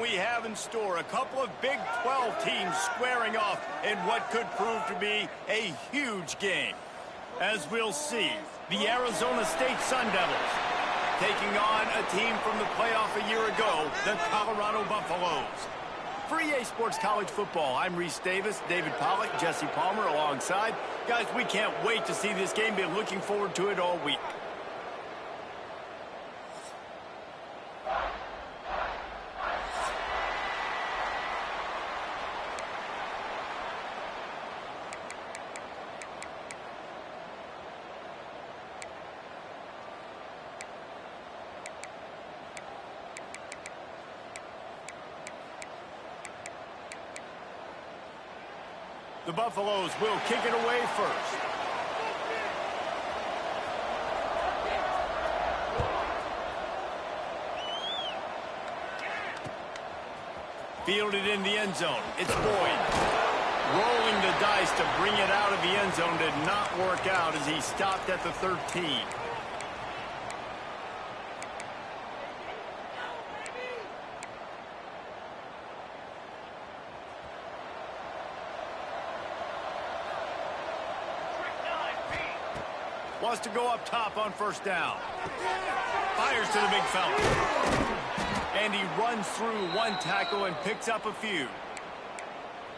we have in store. A couple of Big 12 teams squaring off in what could prove to be a huge game. As we'll see, the Arizona State Sun Devils taking on a team from the playoff a year ago, the Colorado Buffaloes. For EA Sports College Football, I'm Reese Davis, David Pollack, Jesse Palmer alongside. Guys, we can't wait to see this game. Been looking forward to it all week. The Buffaloes will kick it away first. Fielded in the end zone. It's Boyd. Rolling the dice to bring it out of the end zone did not work out as he stopped at the 13. Wants to go up top on first down. Fires to the big fella. And he runs through one tackle and picks up a few.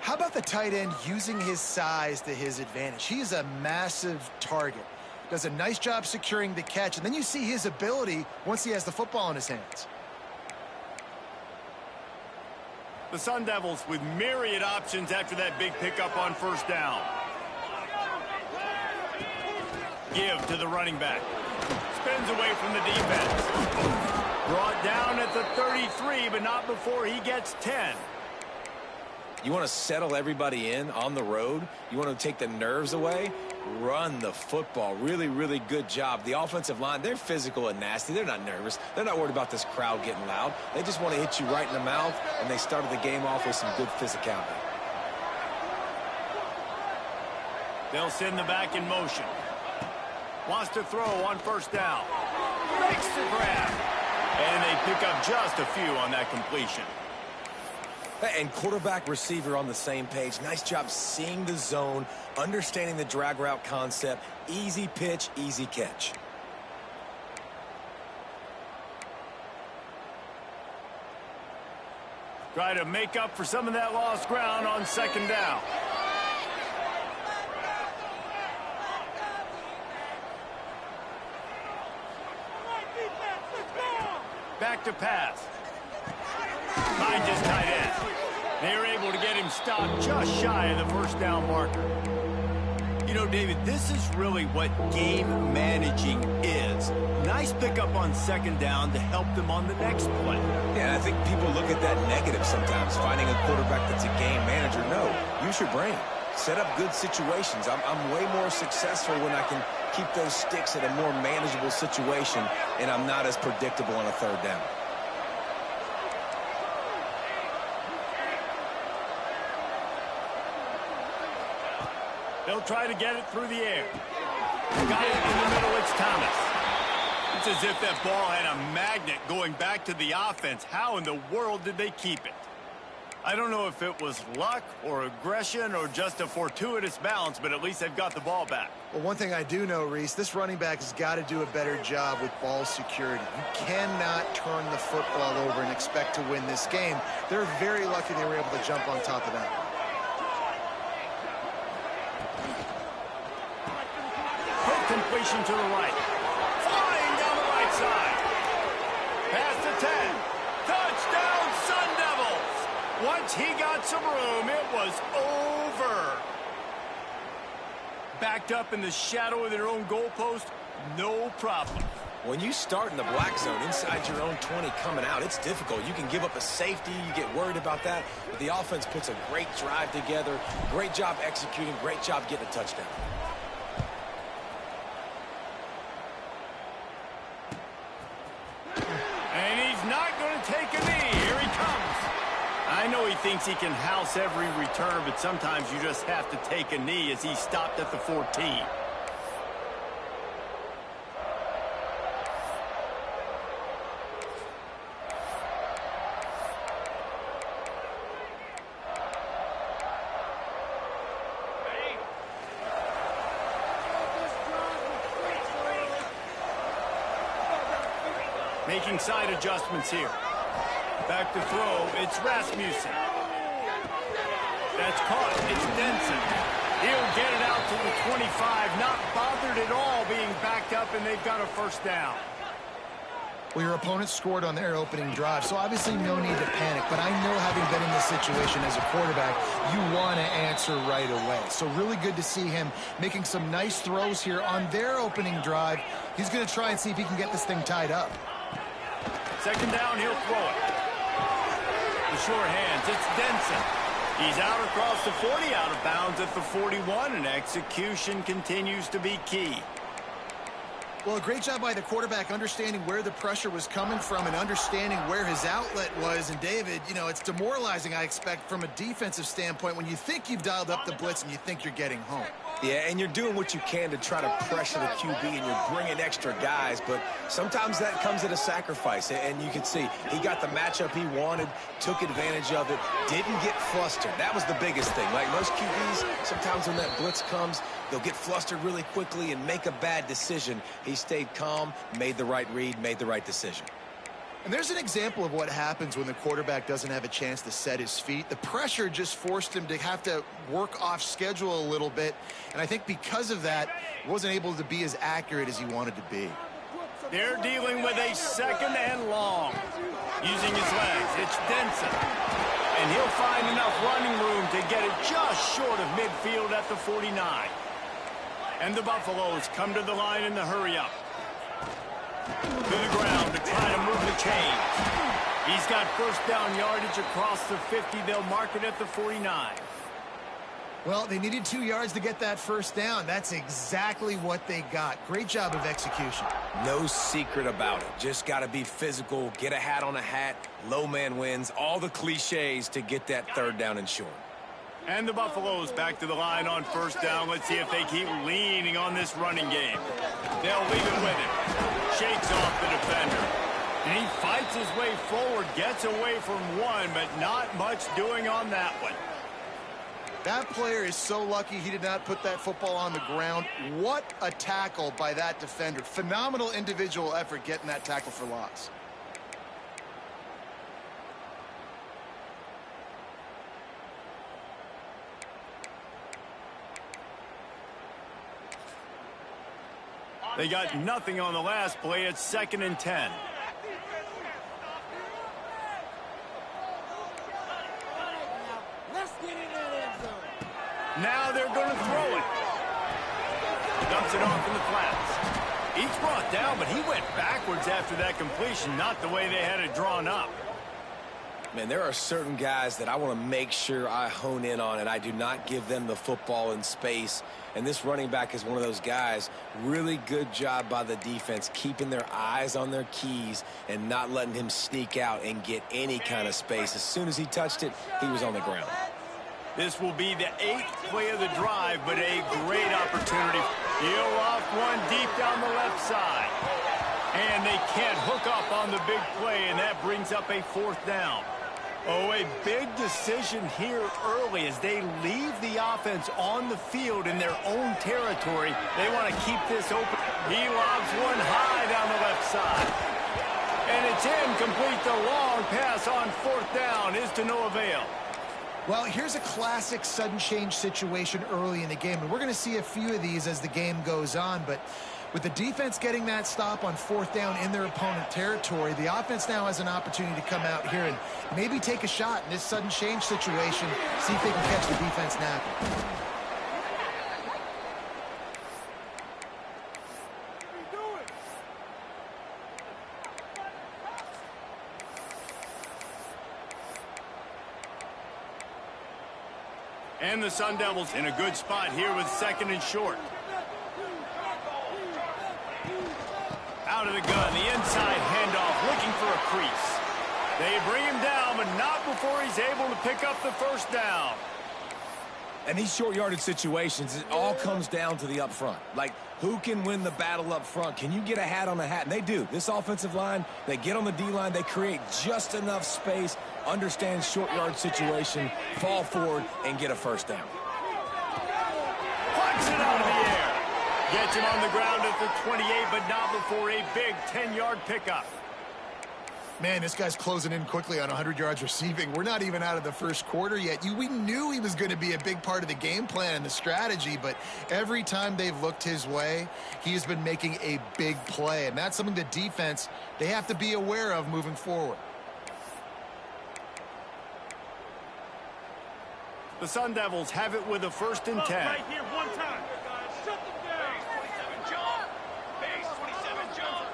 How about the tight end using his size to his advantage? He's a massive target. Does a nice job securing the catch, and then you see his ability once he has the football in his hands. The Sun Devils with myriad options after that big pickup on first down. Give to the running back. Spins away from the defense. Brought down at the 33, but not before he gets 10. You want to settle everybody in on the road? You want to take the nerves away? Run the football. Really, really good job. The offensive line, they're physical and nasty. They're not nervous. They're not worried about this crowd getting loud. They just want to hit you right in the mouth, and they started the game off with some good physicality. They'll send the back in motion. Wants to throw on first down. Makes the grab. And they pick up just a few on that completion. And quarterback, receiver on the same page. Nice job seeing the zone, understanding the drag route concept. Easy pitch, easy catch. Try to make up for some of that lost ground on second down. Back to pass. Finds his tight end. They're able to get him stopped just shy of the first down marker. You know, David, this is really what game managing is. Nice pickup on second down to help them on the next play. Yeah, I think people look at that negative sometimes, finding a quarterback that's a game manager. No, use your brain. Set up good situations. I'm way more successful when I can keep those sticks at a more manageable situation, and I'm not as predictable on a third down. They'll try to get it through the air. Got it in the middle, it's Thomas. It's as if that ball had a magnet going back to the offense. How in the world did they keep it? I don't know if it was luck or aggression or just a fortuitous bounce, but at least they've got the ball back. Well, one thing I do know, Reese, this running back has got to do a better job with ball security. You cannot turn the football over and expect to win this game. They're very lucky they were able to jump on top of that. Quick completion to the right. Flying down the right side. Pass to 10. Touchdown, Sun Devils. Once he got some room, it was over. Backed up in the shadow of their own goalpost, no problem. When you start in the black zone inside your own 20 coming out, it's difficult. You can give up a safety. You get worried about that. But the offense puts a great drive together. Great job executing. Great job getting a touchdown. And he's not going to take a knee. Here he comes. I know he thinks he can house every return, but sometimes you just have to take a knee as he stopped at the 14. making side adjustments here. Back to throw, it's Rasmussen. That's caught, it's Denson. He'll get it out to the 25, not bothered at all being backed up, and they've got a first down. Well, your opponent scored on their opening drive, so obviously no need to panic. But I know, having been in this situation as a quarterback, you want to answer right away. So really good to see him making some nice throws here on their opening drive. He's going to try and see if he can get this thing tied up. Second down, he'll throw it. The sure hands, it's Denson. He's out across the 40, out of bounds at the 41, and execution continues to be key. Well, a great job by the quarterback understanding where the pressure was coming from and understanding where his outlet was. And, David, you know, it's demoralizing, I expect, from a defensive standpoint when you think you've dialed up the blitz and you think you're getting home. Yeah, and you're doing what you can to try to pressure the QB, and you're bringing extra guys, but sometimes that comes at a sacrifice, and you can see he got the matchup he wanted, took advantage of it, didn't get flustered. That was the biggest thing. Like most QBs, sometimes when that blitz comes, they'll get flustered really quickly and make a bad decision. He stayed calm, made the right read, made the right decision. And there's an example of what happens when the quarterback doesn't have a chance to set his feet. The pressure just forced him to have to work off schedule a little bit. And I think because of that, he wasn't able to be as accurate as he wanted to be. They're dealing with a second and long. Using his legs, it's Denson. And he'll find enough running room to get it just short of midfield at the 49. And the Buffaloes come to the line in the hurry-up. To the ground to try to move the chains. He's got first down yardage across the 50. They'll mark it at the 49. Well, they needed 2 yards to get that first down. That's exactly what they got. Great job of execution. No secret about it. Just got to be physical, get a hat on a hat, low man wins, all the cliches to get that third down and short. And the Buffaloes back to the line on first down. Let's see if they keep leaning on this running game. They'll leave it with him. Shakes off the defender. And he fights his way forward, gets away from one, but not much doing on that one. That player is so lucky he did not put that football on the ground. What a tackle by that defender. Phenomenal individual effort getting that tackle for loss. They got nothing on the last play. It's 2nd and 10. Now they're going to throw it. Dumps it off in the flats. He's brought down, but he went backwards after that completion, not the way they had it drawn up. Man, there are certain guys that I want to make sure I hone in on, and I do not give them the football in space. And this running back is one of those guys. Really good job by the defense, keeping their eyes on their keys and not letting him sneak out and get any kind of space. As soon as he touched it, he was on the ground. This will be the 8th play of the drive, but a great opportunity. He'll off one deep down the left side. And they can't hook up on the big play, and that brings up a 4th down. Oh, a big decision here early as they leave the offense on the field in their own territory. They want to keep this open. He lobs one high down the left side. And it's incomplete. The long pass on 4th down is to no avail. Well, here's a classic sudden change situation early in the game, and we're going to see a few of these as the game goes on, but with the defense getting that stop on 4th down in their opponent territory, the offense now has an opportunity to come out here and maybe take a shot in this sudden change situation, see if they can catch the defense napping. And the Sun Devils in a good spot here with 2nd and short. Out of the gun, the inside handoff, looking for a crease. They bring him down, but not before he's able to pick up the first down. And these short yardage situations, it all comes down to the up front. Like, who can win the battle up front? Can you get a hat on a hat? And they do. This offensive line, they get on the D-line, they create just enough space, understand short yard situation, fall forward, and get a first down. Plucks it out of the air. Gets him on the ground at the 28, but not before a big 10-yard pickup. Man, this guy's closing in quickly on 100 yards receiving. We're not even out of the first quarter yet. We knew he was going to be a big part of the game plan and the strategy, but every time they've looked his way, he has been making a big play, and that's something the defense, they have to be aware of moving forward. The Sun Devils have it with a 1st and 10. Right here, one time. Shut them down. Base 27 jump. Base 27 jump.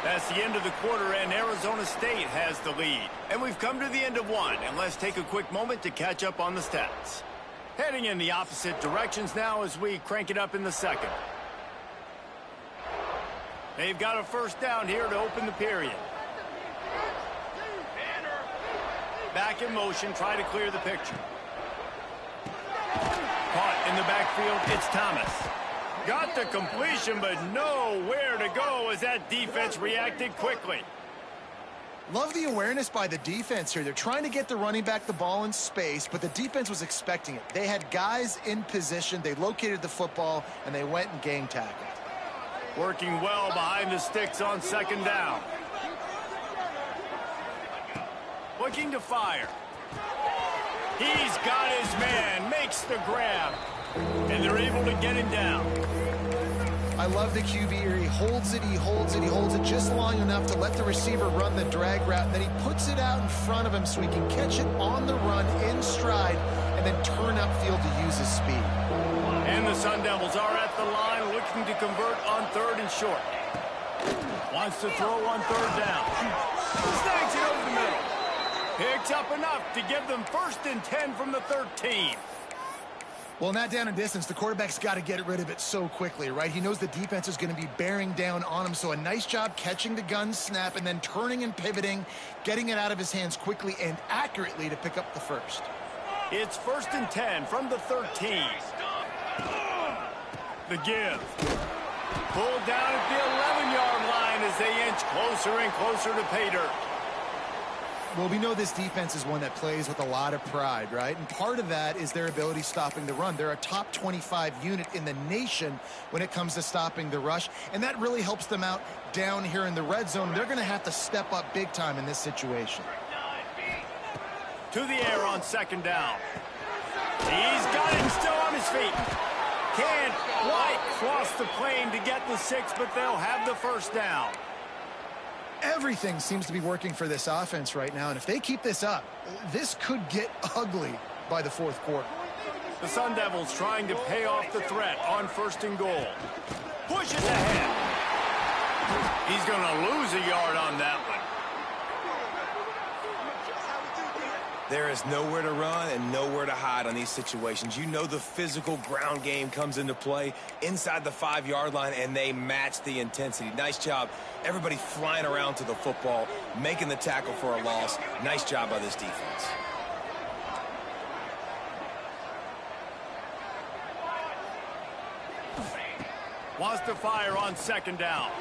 That's the end of the quarter, and Arizona State has the lead. And we've come to the end of one, and let's take a quick moment to catch up on the stats. Heading in the opposite directions now as we crank it up in the second. They've got a 1st down here to open the period. Back in motion, try to clear the picture. Caught in the backfield, it's Thomas. Got the completion, but nowhere to go as that defense reacted quickly. Love the awareness by the defense here. They're trying to get the running back the ball in space, but the defense was expecting it. They had guys in position, they located the football, and they went and gang tackled. Working well behind the sticks on 2nd down. Looking to fire. He's got his man, makes the grab, and they're able to get him down. I love the QB here. He holds it, he holds it, he holds it just long enough to let the receiver run the drag route, and then he puts it out in front of him so he can catch it on the run in stride and then turn upfield to use his speed. And the Sun Devils are at the line looking to convert on 3rd and short. Wants to throw on 3rd down. Snags it over the middle. Picks up enough to give them 1st and 10 from the 13. Well, in that down and distance, the quarterback's got to get rid of it so quickly, right? He knows the defense is going to be bearing down on him, so a nice job catching the gun snap and then turning and pivoting, getting it out of his hands quickly and accurately to pick up the 1st. It's 1st and 10 from the 13. The give. Pulled down at the 11-yard line as they inch closer and closer to pay dirt. Well, we know this defense is one that plays with a lot of pride, right? And part of that is their ability stopping the run. They're a top 25 unit in the nation when it comes to stopping the rush, and that really helps them out down here in the red zone. They're going to have to step up big time in this situation. To the air on 2nd down. He's got him still on his feet. Can't quite cross the plane to get the 6, but they'll have the 1st down. Everything seems to be working for this offense right now, and if they keep this up, this could get ugly by the 4th quarter. The Sun Devils trying to pay off the threat on 1st and goal. Pushes ahead. He's going to lose a yard on that one. There is nowhere to run and nowhere to hide on these situations. You know the physical ground game comes into play inside the 5-yard line, and they match the intensity. Nice job. Everybody flying around to the football, making the tackle for a loss. Nice job by this defense. Wants to fire on 2nd down.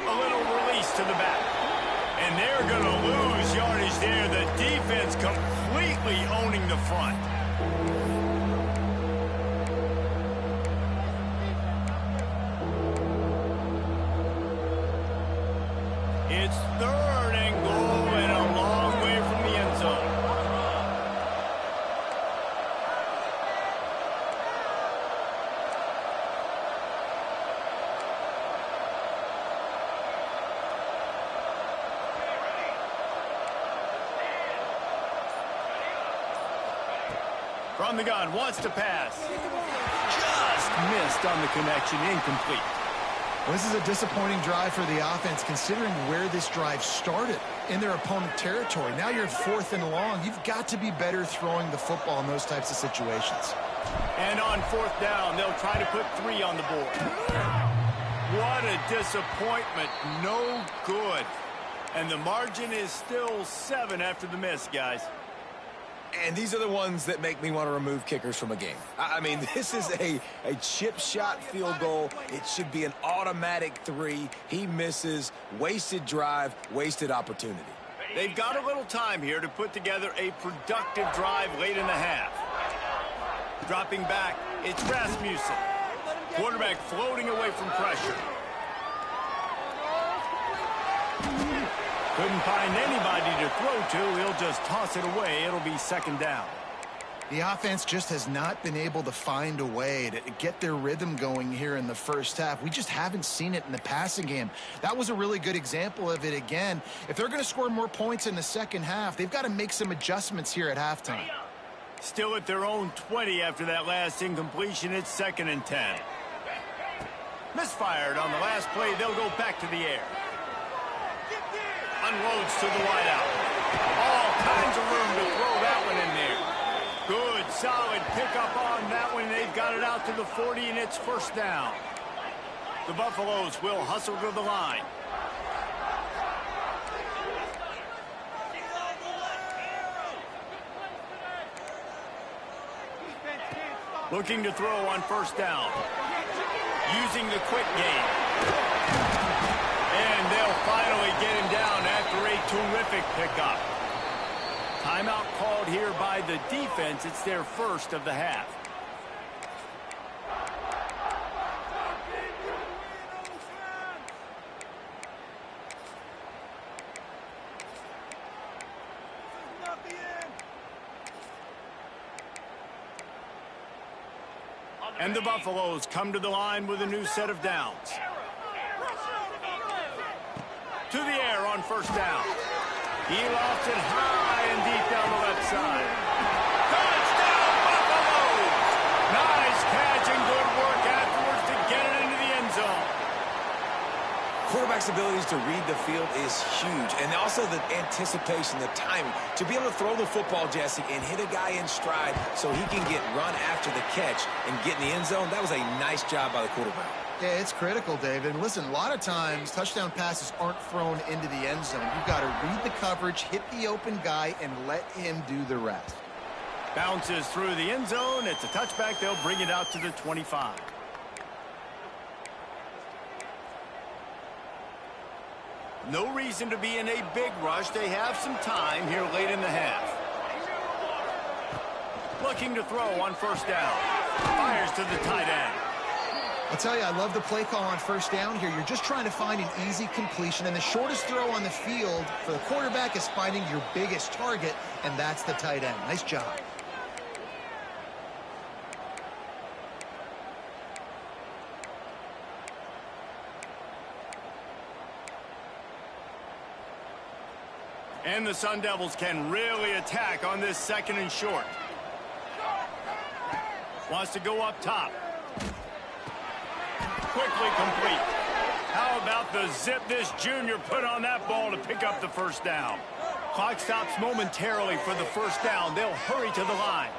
A little release to the back. And they're going to lose yardage there. The defense completely owning the front. It's 3rd and goal and a long way from the end zone. From the gun, wants to pass. Just missed on the connection, incomplete. Well, this is a disappointing drive for the offense, considering where this drive started in their opponent territory. Now you're at 4th and long. You've got to be better throwing the football in those types of situations. And on 4th down, they'll try to put 3 on the board. What a disappointment. No good. And the margin is still 7 after the miss, guys. And these are the ones that make me want to remove kickers from a game. I mean, this is a chip shot field goal. It should be an automatic 3. He misses. Wasted drive, wasted opportunity. They've got a little time here to put together a productive drive late in the half. Dropping back, it's Rasmussen. Quarterback floating away from pressure. Couldn't find anybody to throw to. He'll just toss it away. It'll be second down. The offense just has not been able to find a way to get their rhythm going here in the first half. We just haven't seen it in the passing game. That was a really good example of it again. If they're going to score more points in the second half, they've got to make some adjustments here at halftime. Still at their own 20 after that last incompletion. It's 2nd and 10. Misfired on the last play. They'll go back to the air. Unloads to the wideout. All kinds of room to throw that one in there. Good, solid pickup on that one. They've got it out to the 40, and it's first down. The Buffaloes will hustle to the line. Looking to throw on first down. Using the quick game. And they'll finally get him down after a terrific pickup. Timeout called here by the defense. It's their first of the half. And the Buffaloes come to the line with a new set of downs. To the air on first down. He lofts it high and deep down the left side. Touchdown, Buffaloes! Nice catch and good work afterwards to get it into the end zone. Quarterback's abilities to read the field is huge, and also the anticipation, the timing. To be able to throw the football, Jesse, and hit a guy in stride so he can get run after the catch and get in the end zone, that was a nice job by the quarterback. Yeah, it's critical, David. And listen, a lot of times touchdown passes aren't thrown into the end zone. You've got to read the coverage, hit the open guy, and let him do the rest. Bounces through the end zone. It's a touchback. They'll bring it out to the 25. No reason to be in a big rush. They have some time here late in the half. Looking to throw on first down. Fires to the tight end. I'll tell you, I love the play call on first down here. You're just trying to find an easy completion, and the shortest throw on the field for the quarterback is finding your biggest target, and that's the tight end. Nice job. And the Sun Devils can really attack on this 2nd and short. Wants to go up top. Quickly complete. How about the zip this junior put on that ball to pick up the first down? Clock stops momentarily for the first down. They'll hurry to the line.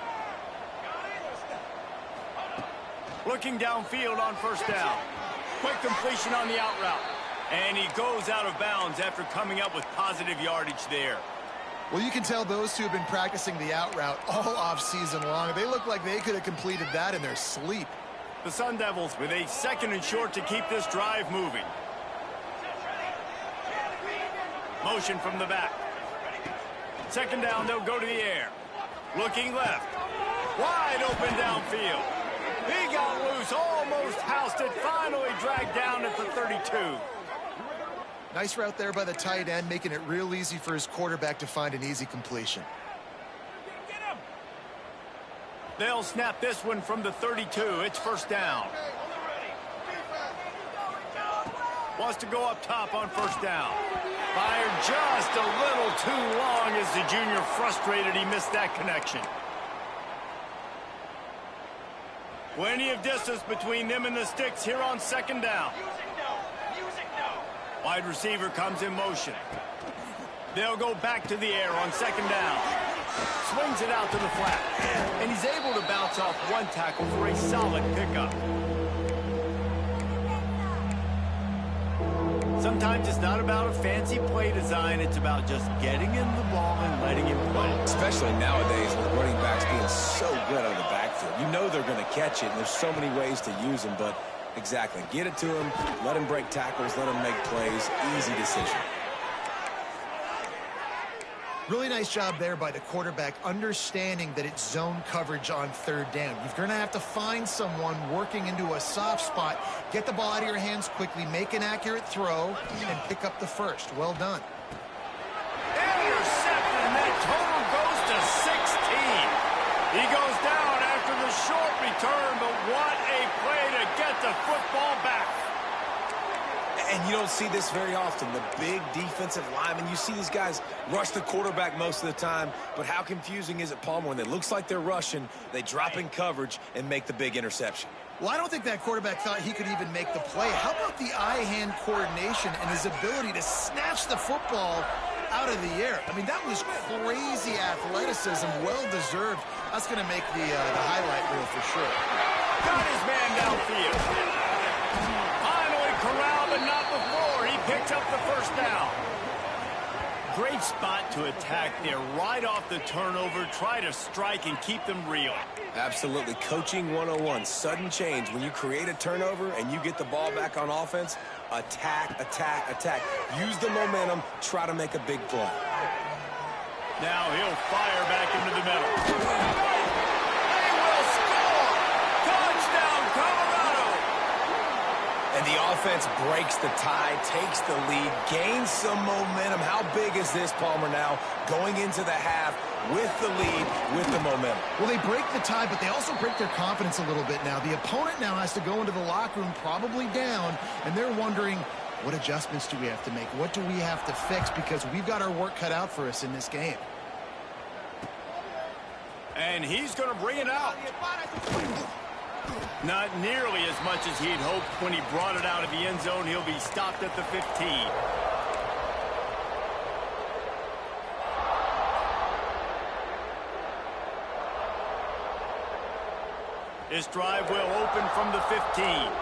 Looking downfield on first down. Quick completion on the out route. And he goes out of bounds after coming up with positive yardage there. Well, you can tell those two have been practicing the out route all off-season long. They look like they could have completed that in their sleep. The Sun Devils with a 2nd and short to keep this drive moving. Motion from the back. 2nd down, they'll go to the air. Looking left. Wide open downfield. He got loose, almost housed it, finally dragged down at the 32. Nice route there by the tight end, making it real easy for his quarterback to find an easy completion. They'll snap this one from the 32. It's first down. Wants to go up top on first down. Fired just a little too long as the junior frustrated he missed that connection. Plenty of distance between them and the sticks here on 2nd down. Wide receiver comes in motion. They'll go back to the air on 2nd down. Swings it out to the flat. And he's able to bounce off one tackle for a solid pickup. Sometimes it's not about a fancy play design. It's about just getting him the ball and letting him play. Especially nowadays with running backs being so good out of the backfield. You know they're going to catch it, and there's so many ways to use them. But exactly, get it to him, let him break tackles, let him make plays. Easy decision. Really nice job there by the quarterback, understanding that it's zone coverage on 3rd down. You're going to have to find someone working into a soft spot, get the ball out of your hands quickly, make an accurate throw, and pick up the first. Well done. And you don't see this very often. The big defensive linemen, you see these guys rush the quarterback most of the time, but how confusing is it, Palmer, when it looks like they're rushing, they drop in coverage and make the big interception? Well, I don't think that quarterback thought he could even make the play. How about the eye-hand coordination and his ability to snatch the football out of the air? I mean, that was crazy athleticism, well-deserved. That's going to make the highlight reel for sure. Got his man downfield. Finally corralled, but not before. He picks up the first down. Great spot to attack there. Right off the turnover, try to strike and keep them real. Absolutely. Coaching 101. Sudden change. When you create a turnover and you get the ball back on offense, attack, attack, attack. Use the momentum. Try to make a big play. Now he'll fire back into the middle. They will score! Touchdown, Colorado! And the offense breaks the tie, takes the lead, gains some momentum. How big is this, Palmer, now? Going into the half with the lead, with the momentum. Well, they break the tie, but they also break their confidence a little bit now. The opponent now has to go into the locker room probably down, and they're wondering, what adjustments do we have to make? What do we have to fix? Because we've got our work cut out for us in this game. And he's going to bring it out. Not nearly as much as he'd hoped when he brought it out of the end zone. He'll be stopped at the 15. This drive will open from the 15.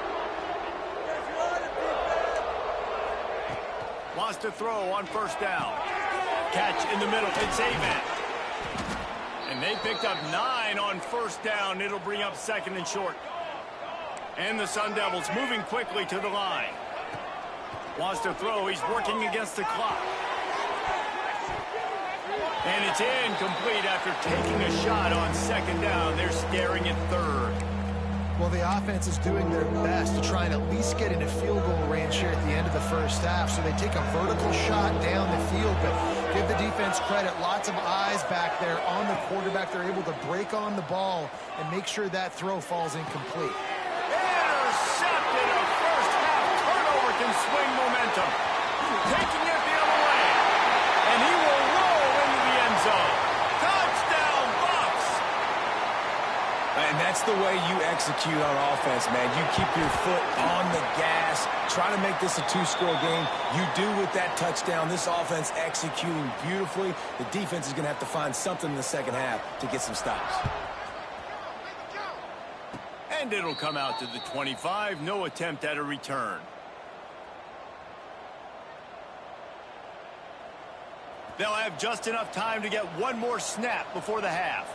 Wants to throw on first down. Catch in the middle. It's Avan. And they picked up 9 on first down. It'll bring up second and short. And the Sun Devils moving quickly to the line. Wants to throw. He's working against the clock. And it's incomplete after taking a shot on second down. They're staring at third. Well, the offense is doing their best to try and at least get into field goal range here at the end of the first half. So they take a vertical shot down the field, but give the defense credit. Lots of eyes back there on the quarterback. They're able to break on the ball and make sure that throw falls incomplete. Intercepted. A first half turnover can swing momentum. Taking it the other way. And he will roll into the end zone. Touchdown, Bucks! And that's the way you execute on offense, man. You keep your foot on the gas. Try to make this a two-score game. You do with that touchdown. This offense executing beautifully. The defense is going to have to find something in the second half to get some stops. And it'll come out to the 25. No attempt at a return. They'll have just enough time to get one more snap before the half.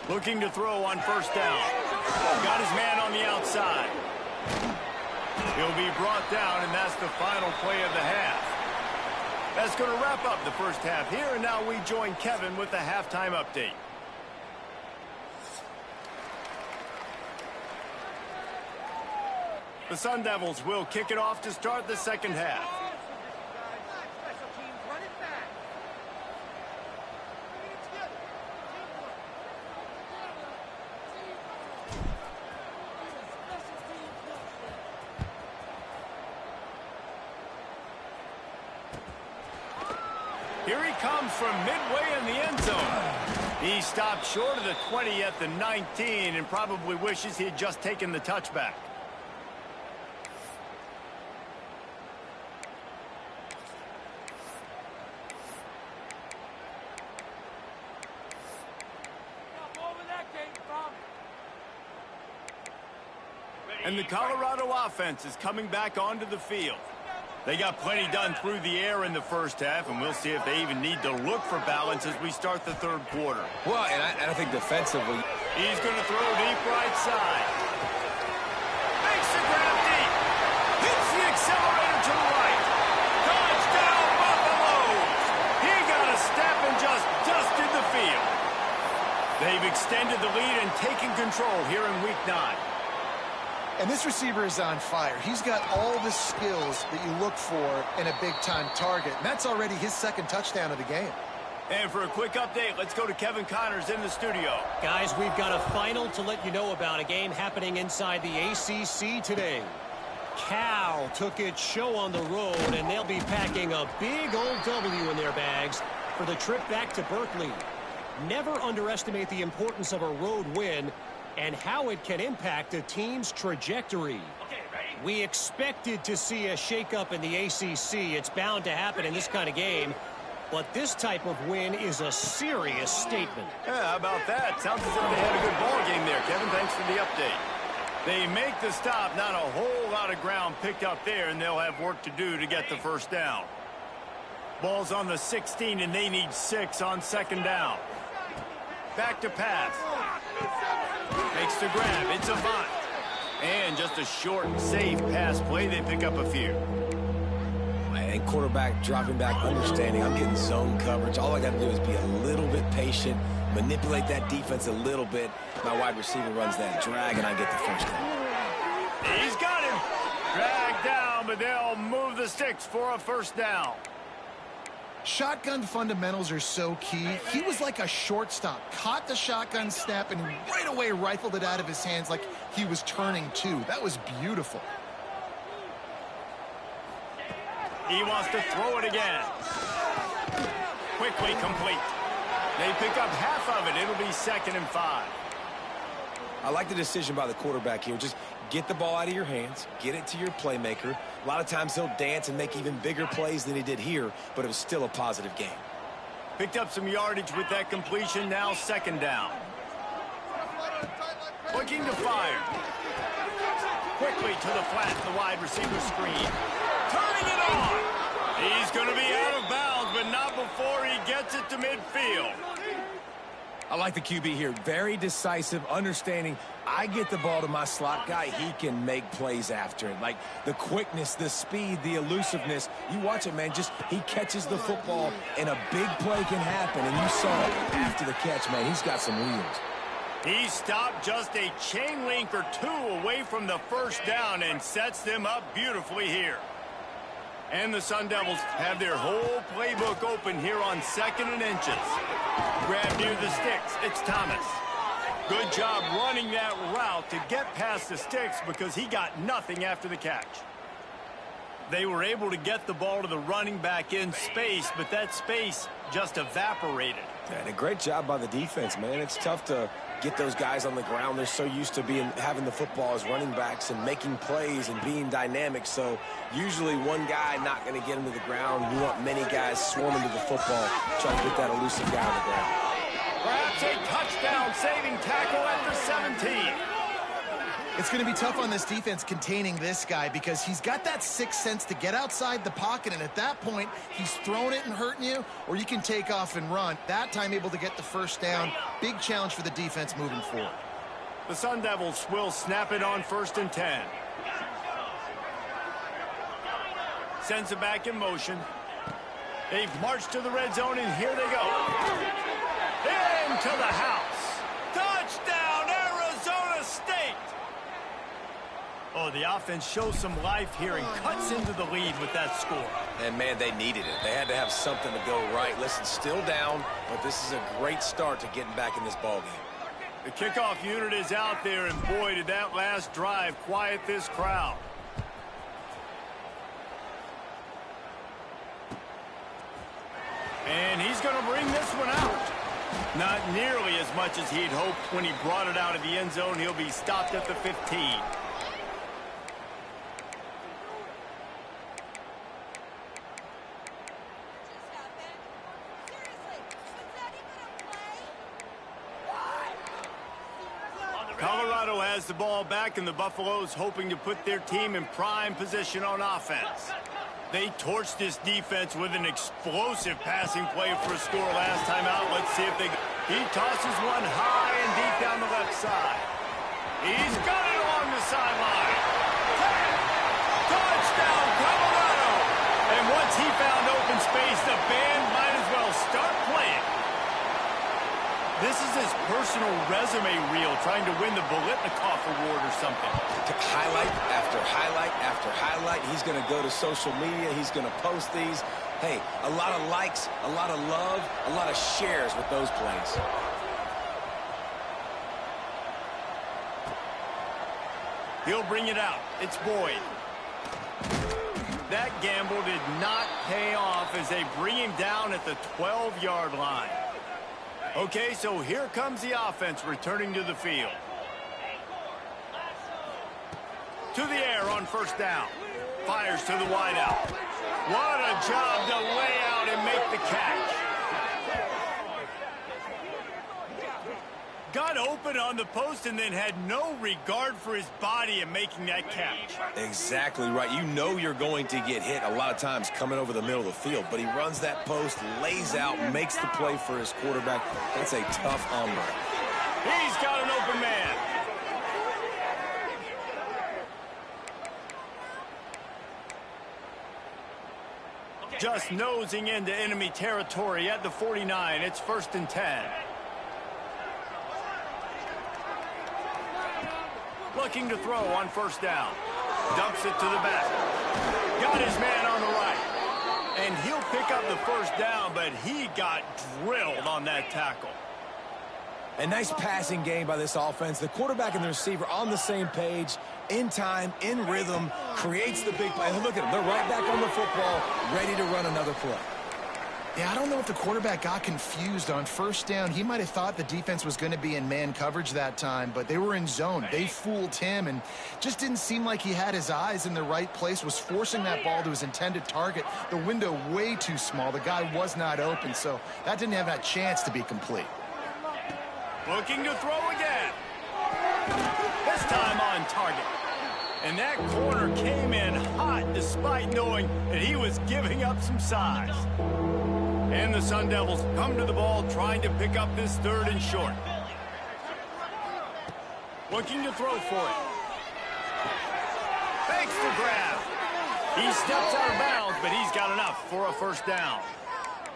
Looking to throw on first down. Got his man on the outside. He'll be brought down, and that's the final play of the half. That's going to wrap up the first half here, and now we join Kevin with the halftime update. The Sun Devils will kick it off to start the second half. Here he comes from midway in the end zone. He stopped short of the 20 at the 19 and probably wishes he had just taken the touchback. And the Colorado offense is coming back onto the field. They got plenty done through the air in the first half, and we'll see if they even need to look for balance as we start the third quarter. Well, and I think defensively, he's going to throw deep right side. Makes the grab deep. Hits the accelerator to the right. Touchdown, Buffaloes! He got a step and just dusted the field. They've extended the lead and taken control here in Week 9. And this receiver is on fire. He's got all the skills that you look for in a big-time target. And that's already his second touchdown of the game. And for a quick update, let's go to Kevin Connors in the studio. Guys, we've got a final to let you know about, a game happening inside the ACC today. Cal took its show on the road, and they'll be packing a big old W in their bags for the trip back to Berkeley. Never underestimate the importance of a road win and how it can impact a team's trajectory. We expected to see a shakeup in the ACC. It's bound to happen in this kind of game. But this type of win is a serious statement. Yeah, how about that? Sounds as if they had a good ball game there, Kevin. Thanks for the update. They make the stop. Not a whole lot of ground picked up there, and they'll have work to do to get the first down. Ball's on the 16, and they need 6 on second down. Back to pass. Makes the grab. It's Avant. And just a short, safe pass play. They pick up a few. And quarterback dropping back, understanding I'm getting zone coverage. All I got to do is be a little bit patient, manipulate that defense a little bit. My wide receiver runs that drag, and I get the first down. He's got him. Dragged down, but they'll move the sticks for a first down. Shotgun fundamentals are so key. He was like a shortstop. Caught the shotgun snap and right away rifled it out of his hands like he was turning two. That was beautiful. He wants to throw it again. Quickly complete. They pick up half of it. It'll be 2nd and 5. I like the decision by the quarterback here. Just get the ball out of your hands, get it to your playmaker. A lot of times he'll dance and make even bigger plays than he did here, but it was still a positive game. Picked up some yardage with that completion. Now 2nd down. Looking to fire. Quickly to the flat, the wide receiver screen. Turning it on. He's going to be out of bounds, but not before he gets it to midfield. I like the QB here. Very decisive, understanding I get the ball to my slot guy. He can make plays after it. Like the quickness, the speed, the elusiveness. You watch it, man. Just he catches the football, and a big play can happen. And you saw it after the catch, man. He's got some wheels. He stopped just a chain link or 2 away from the first down and sets them up beautifully here. And the Sun Devils have their whole playbook open here on 2nd and inches. Grab near the sticks. It's Thomas. Good job running that route to get past the sticks because he got nothing after the catch. They were able to get the ball to the running back in space, but that space just evaporated. And a great job by the defense, man. It's tough to get those guys on the ground. They're so used to having the football as running backs and making plays and being dynamic. So usually one guy not going to get him to the ground. You want many guys swarming to the football, trying to get that elusive guy on the ground. Perhaps a touchdown-saving tackle at the 17. It's going to be tough on this defense containing this guy because he's got that sixth sense to get outside the pocket, and at that point, he's throwing it and hurting you, or you can take off and run. That time able to get the first down. Big challenge for the defense moving forward. The Sun Devils will snap it on 1st and 10. Sends it back in motion. They've marched to the red zone, and here they go. Into the house. Touchdown, Arizona State! Oh, the offense shows some life here and cuts into the lead with that score. And, man, they needed it. They had to have something to go right. Listen, still down, but this is a great start to getting back in this ballgame. The kickoff unit is out there, and boy, did that last drive quiet this crowd. And he's going to bring this one out. Not nearly as much as he'd hoped when he brought it out of the end zone. He'll be stopped at the 15. Colorado has the ball back, and the Buffaloes hoping to put their team in prime position on offense. They torched this defense with an explosive passing play for a score last time out. Let's see if he tosses one high and deep down the left side. He's got it along the sideline. Touchdown, Colorado! And once he found open space, the band might as well start playing. This is his personal resume reel, trying to win the Bolitnikoff Award or something. Highlight after highlight after highlight. He's going to go to social media. He's going to post these. Hey, a lot of likes, a lot of love, a lot of shares with those plays. He'll bring it out. It's Boyd. That gamble did not pay off as they bring him down at the 12-yard line. Okay, so here comes the offense returning to the field. To the air on first down. Fires to the wideout. What a job to lay out and make the catch. Got open on the post and then had no regard for his body in making that catch. Exactly right. You know you're going to get hit a lot of times coming over the middle of the field, but he runs that post, lays out, makes the play for his quarterback. That's a tough hombre. He's got an open man. Just nosing into enemy territory at the 49. It's 1st and 10. Looking to throw on first down. Dumps it to the back. Got his man on the right. And he'll pick up the first down, but he got drilled on that tackle. A nice passing game by this offense. The quarterback and the receiver on the same page, in time, in rhythm, creates the big play. Look at them. They're right back on the football, ready to run another play. Yeah, I don't know if the quarterback got confused on first down. He might have thought the defense was going to be in man coverage that time, but they were in zone. They fooled him and just didn't seem like he had his eyes in the right place, was forcing that ball to his intended target. The window way too small. The guy was not open, so that didn't have that chance to be complete. Looking to throw again. This time on target. And that corner came in hot despite knowing that he was giving up some size. And the Sun Devils come to the ball trying to pick up this 3rd and short. Looking to throw for it. Fakes the grab. He steps out of bounds, but he's got enough for a first down.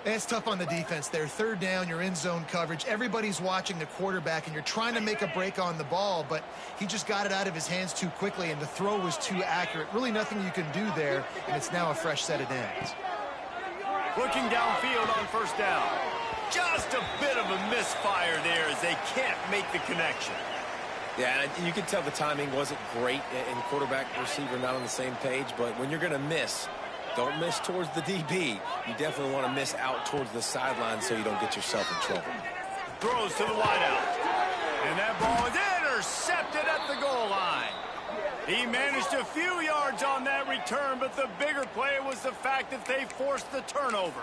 It's tough on the defense there. 3rd down, you're in zone coverage. Everybody's watching the quarterback, and you're trying to make a break on the ball, but he just got it out of his hands too quickly, and the throw was too accurate. Really nothing you can do there, and it's now a fresh set of downs. Looking downfield on first down. Just a bit of a misfire there as they can't make the connection. Yeah, and you can tell the timing wasn't great and quarterback and receiver not on the same page, but when you're going to miss, don't miss towards the DB. You definitely want to miss out towards the sideline so you don't get yourself in trouble. Throws to the wideout. And that ball is intercepted at the goal line. He managed a few yards on that return, but the bigger play was the fact that they forced the turnover.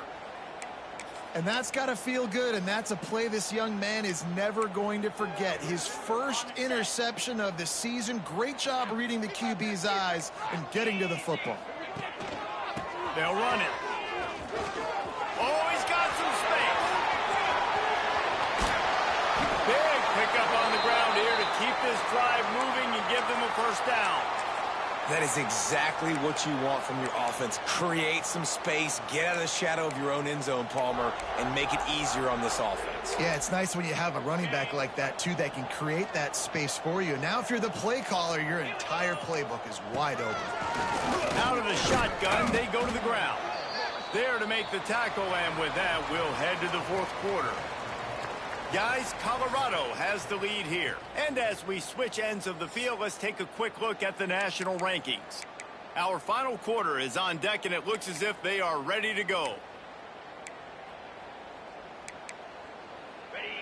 And that's got to feel good, and that's a play this young man is never going to forget. His first interception of the season. Great job reading the QB's eyes and getting to the football. They'll run it. Oh, he's got some space. Big pickup on the ground here to keep this drive moving and give them a first down. That is exactly what you want from your offense. Create some space, get out of the shadow of your own end zone, Palmer, and make it easier on this offense. Yeah, it's nice when you have a running back like that, too, that can create that space for you. Now, if you're the play caller, your entire playbook is wide open. Out of the shotgun, they go to the ground. There to make the tackle, and with that, we'll head to the 4th quarter. Guys, Colorado has the lead here. And as we switch ends of the field, let's take a quick look at the national rankings. Our final quarter is on deck, and it looks as if they are ready to go.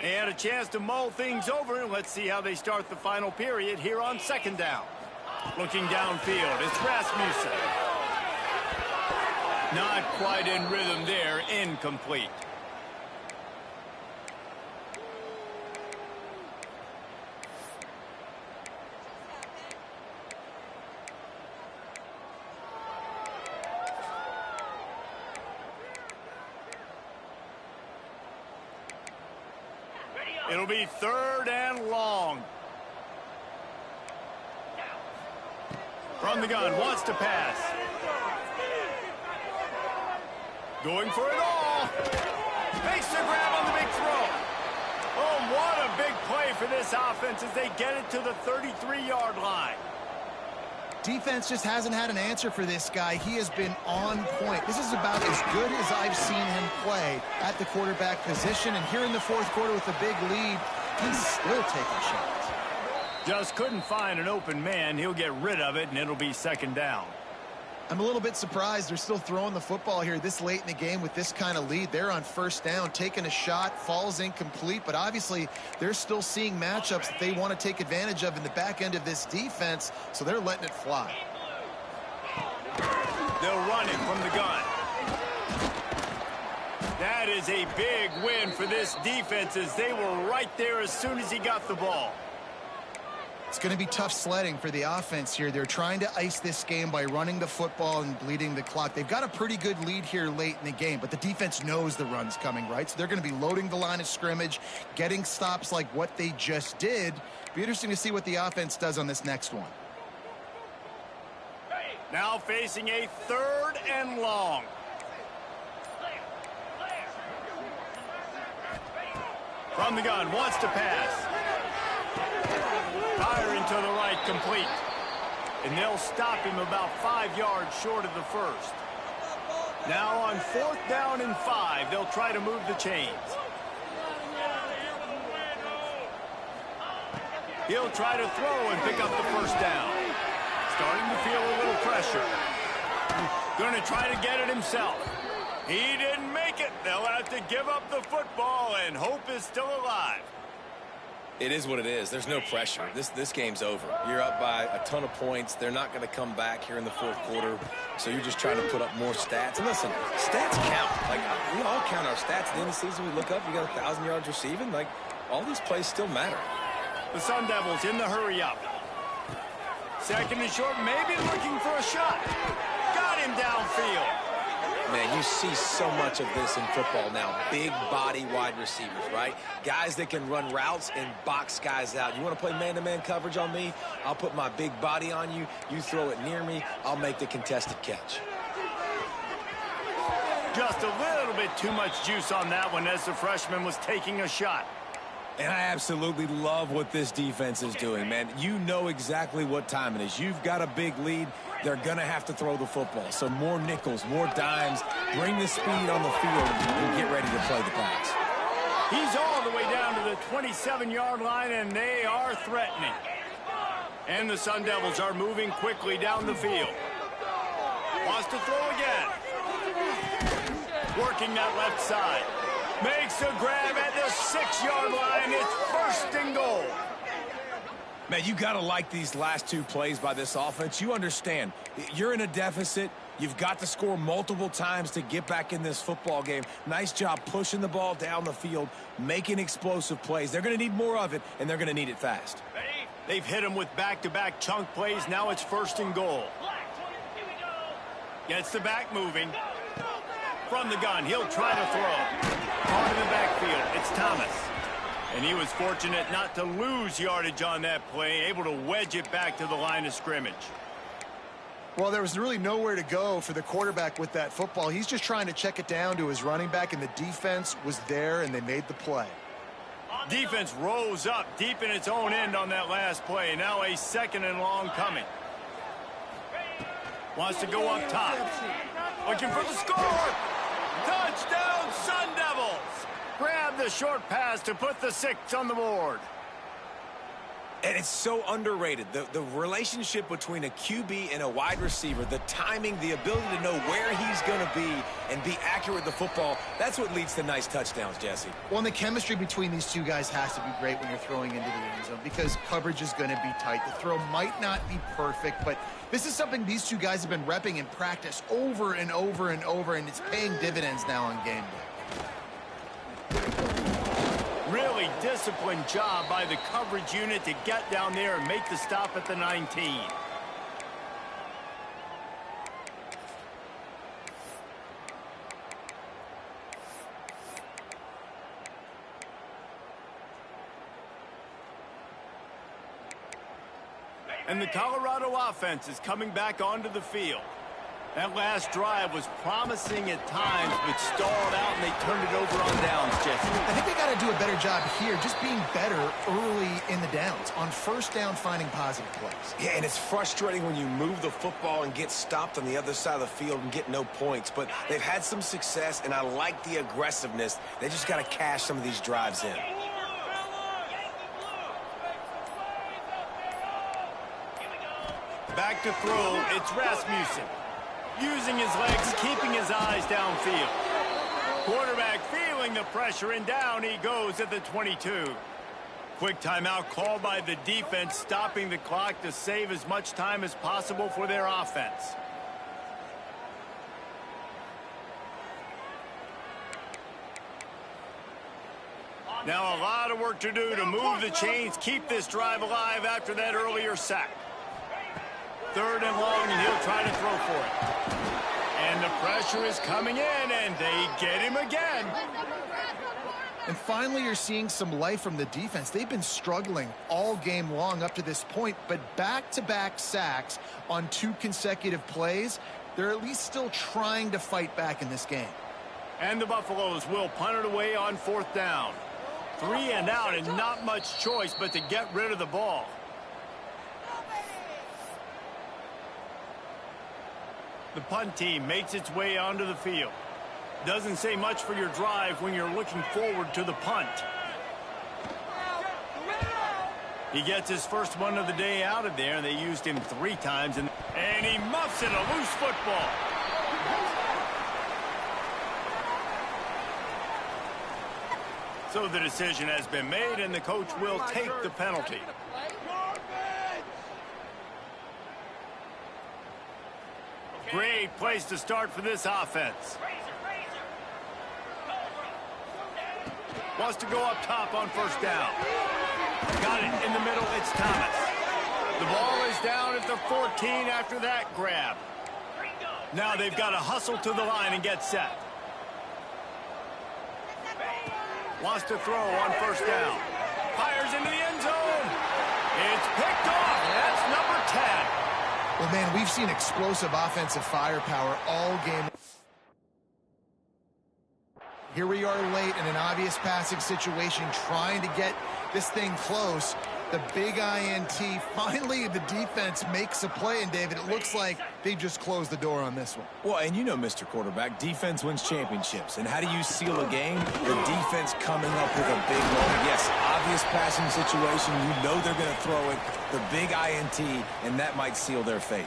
They had a chance to mull things over, and let's see how they start the final period here on 2nd down. Looking downfield, it's Rasmussen. Not quite in rhythm there, incomplete. It'll be 3rd and long. From the gun, wants to pass. Going for it all. Makes the grab on the big throw. Oh, what a big play for this offense as they get it to the 33-yard line. Defense just hasn't had an answer for this guy. He has been on point. This is about as good as I've seen him play at the quarterback position. And here in the fourth quarter with a big lead, he's still taking shots. Just couldn't find an open man. He'll get rid of it, and it'll be second down. I'm a little bit surprised they're still throwing the football here this late in the game with this kind of lead. They're on first down, taking a shot, falls incomplete, but obviously they're still seeing matchups that they want to take advantage of in the back end of this defense, so they're letting it fly. They'll run it from the gun. That is a big win for this defense as they were right there as soon as he got the ball. It's going to be tough sledding for the offense here. They're trying to ice this game by running the football and bleeding the clock. They've got a pretty good lead here late in the game, but the defense knows the run's coming, right? So they're going to be loading the line of scrimmage, getting stops like what they just did. Be interesting to see what the offense does on this next one. Now facing a 3rd and long. From the gun, wants to pass. Firing to the right, complete. And they'll stop him about 5 yards short of the first. Now on 4th down and 5, they'll try to move the chains. He'll try to throw and pick up the first down. Starting to feel a little pressure. Going to try to get it himself. He didn't make it. They'll have to give up the football, and hope is still alive. It is what it is. There's no pressure. This game's over. You're up by a ton of points. They're not going to come back here in the fourth quarter, so you're just trying to put up more stats. And listen, stats count. Like, we all count our stats. At the end of the season, we look up, you got 1,000 yards receiving. Like, all these plays still matter. The Sun Devils in the hurry up. Second and short, maybe looking for a shot. Got him downfield. Man, you see so much of this in football now. Big body wide receivers, right? Guys that can run routes and box guys out. You want to play man-to-man coverage on me? I'll put my big body on you. You throw it near me, I'll make the contested catch. Just a little bit too much juice on that one as the freshman was taking a shot. And I absolutely love what this defense is doing, man. You know exactly what time it is. You've got a big lead. They're going to have to throw the football. So more nickels, more dimes. Bring the speed on the field and get ready to play the pass. He's all the way down to the 27-yard line, and they are threatening. And the Sun Devils are moving quickly down the field. Wants to throw again. Working that left side. Makes a grab at the 6-yard line. It's 1st and goal. Man, you got to like these last 2 plays by this offense. You understand, you're in a deficit. You've got to score multiple times to get back in this football game. Nice job pushing the ball down the field, making explosive plays. They're going to need more of it, and they're going to need it fast. They've hit him with back-to-back chunk plays. Now it's 1st and goal. Gets the back moving. From the gun, he'll try to throw. Caught in the backfield, it's Thomas. And he was fortunate not to lose yardage on that play, able to wedge it back to the line of scrimmage. Well, there was really nowhere to go for the quarterback with that football. He's just trying to check it down to his running back, and the defense was there, and they made the play. Defense rose up deep in its own end on that last play. Now a 2nd and long coming. Wants to go up top. Looking for the score. Touchdown, Sun Devils. Grab the short pass to put the 6 on the board. And it's so underrated. The relationship between a QB and a wide receiver, the timing, the ability to know where he's going to be and be accurate with the football, that's what leads to nice touchdowns, Jesse. Well, and the chemistry between these two guys has to be great when you're throwing into the end zone because coverage is going to be tight. The throw might not be perfect, but this is something these two guys have been repping in practice over and over and over, and it's paying dividends now on game day. Really disciplined job by the coverage unit to get down there and make the stop at the 19. And the Colorado offense is coming back onto the field. That last drive was promising at times, but stalled out, and they turned it over on downs, Jesse. I think they got to do a better job here, just being better early in the downs, on first down finding positive plays. Yeah, and it's frustrating when you move the football and get stopped on the other side of the field and get no points. But they've had some success, and I like the aggressiveness. They just got to cash some of these drives in. Back to throw, it's Rasmussen. Using his legs, keeping his eyes downfield. Quarterback feeling the pressure, and down he goes at the 22. Quick timeout called by the defense, stopping the clock to save as much time as possible for their offense. Now a lot of work to do to move the chains, keep this drive alive after that earlier sack. 3rd and long, and he'll try to throw for it. And the pressure is coming in, and they get him again. And finally, you're seeing some life from the defense. They've been struggling all game long up to this point, but back-to-back sacks on 2 consecutive plays, they're at least still trying to fight back in this game. And the Buffaloes will punt it away on 4th down. 3 and out, and not much choice but to get rid of the ball. The punt team makes its way onto the field. Doesn't say much for your drive when you're looking forward to the punt. He gets his first one of the day out of there, and they used him 3 times, and he muffs it, a loose football. So the decision has been made, and the coach will take the penalty. Great place to start for this offense. Wants to go up top on 1st down. Got it in the middle. It's Thomas. The ball is down at the 14 after that grab. Now they've got to hustle to the line and get set. Wants to throw on 1st down. Fires into the end zone. It's picked off. That's number 10. Well, man, we've seen explosive offensive firepower all game. Here we are late in an obvious passing situation, trying to get this thing close. The big INT. Finally, the defense makes a play, and David, it looks like they just closed the door on this one. Well, and you know, Mr. Quarterback, defense wins championships. And how do you seal a game? The defense coming up with a big moment. Yes, obvious passing situation. You know they're going to throw it. The big INT, and that might seal their fate.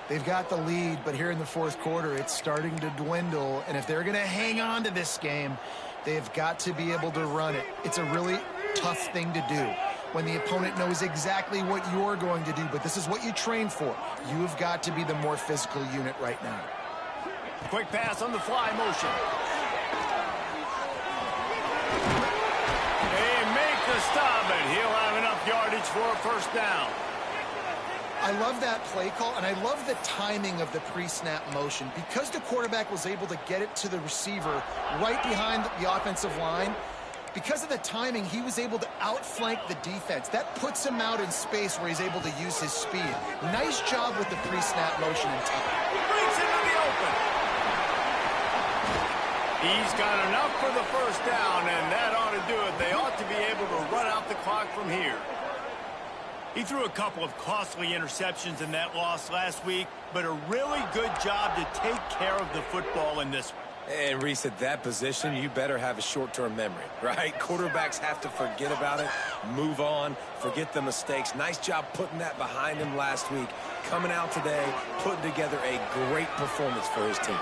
They've got the lead, but here in the 4th quarter, it's starting to dwindle. And if they're going to hang on to this game, they've got to be able to run it. It's a really tough thing to do when the opponent knows exactly what you're going to do, but this is what you train for. You've got to be the more physical unit right now. Quick pass on the fly motion. They make the stop, and he'll have enough yardage for a 1st down. I love that play call, and I love the timing of the pre-snap motion. Because the quarterback was able to get it to the receiver right behind the offensive line, because of the timing, he was able to outflank the defense. That puts him out in space where he's able to use his speed. Nice job with the pre-snap motion and time. Brings into the open. He's got enough for the 1st down, and that ought to do it. They ought to be able to run out the clock from here. He threw a couple of costly interceptions in that loss last week, but a really good job to take care of the football in this one. And Reese, at that position, you better have a short-term memory, right? Quarterbacks have to forget about it, move on, forget the mistakes. Nice job putting that behind him last week. Coming out today, putting together a great performance for his team.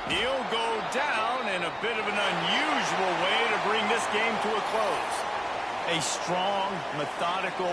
He'll go down in a bit of an unusual way to bring this game to a close. A strong, methodical